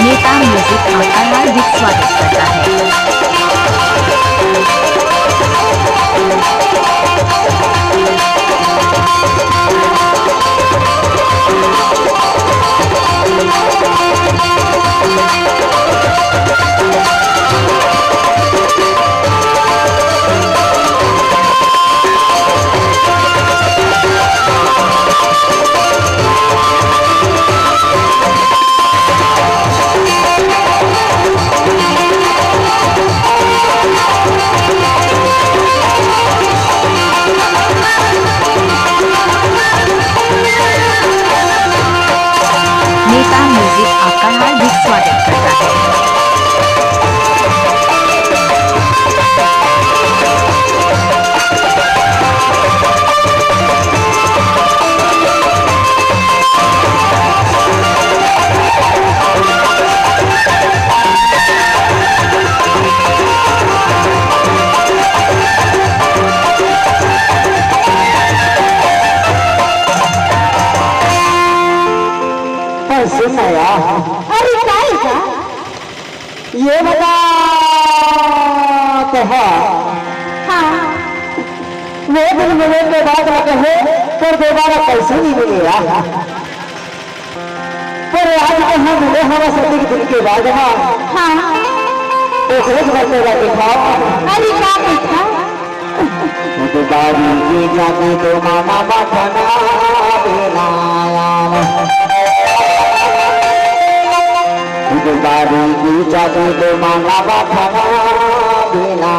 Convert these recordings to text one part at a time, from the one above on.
नेता म्यूजिक आपका हार्दिक स्वागत करता है। नेता म्यूजिक आपका हार्दिक स्वागत करता है। सुनाया अरे काय का ये बता कहा हाँ वो दिन मिलने के बाद कहे फिर दोबारा पैसे नहीं मिलेगा पर आज कहाँ मिले हवा सदी के दिन के बाद हाँ तो सोच बचेगा दिखाओ अरे क्या देखा बारी की जाती तो माना बचना बारी की जाती तो माना बचना बिना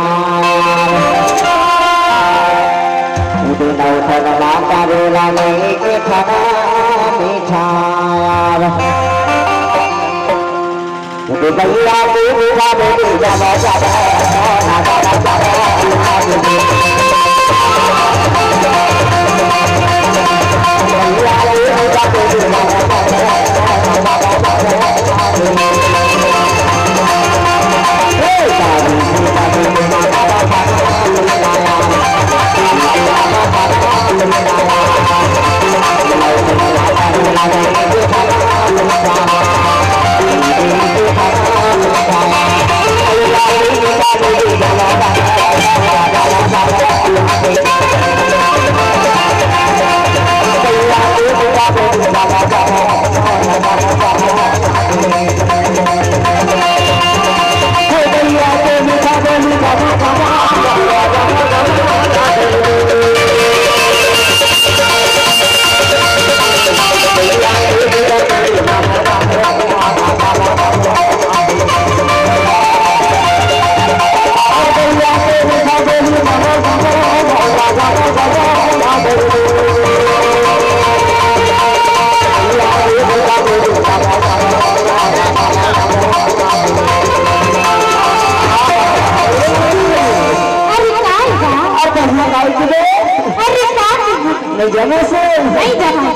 उठन माता रोला नहीं के खाना मिठाया भैया के बुरा बेटी जावा जावा जगह से नहीं जाना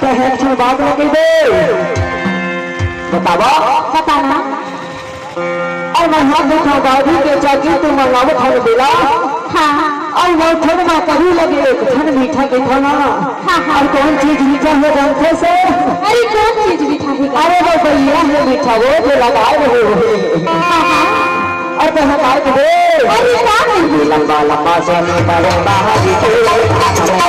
तो बात लगी दे बतावा बताना और मैं हाथ देखा दादी के चाची तुम मंगावो खाने दिला हाँ और वो थोड़ा ना कभी लगे एक थन मीठा के खाना हाँ और कौन चीज मीठा हो जानते से अरे कौन चीज मीठा है अरे वो भैया है मीठा वो जो लगाए रहे हो और कहा काय दे अरे क्या लंबा लंबा सोने पर बाहर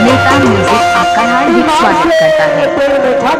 नेता म्यूजिक आपका हार्दिक स्वागत करता है।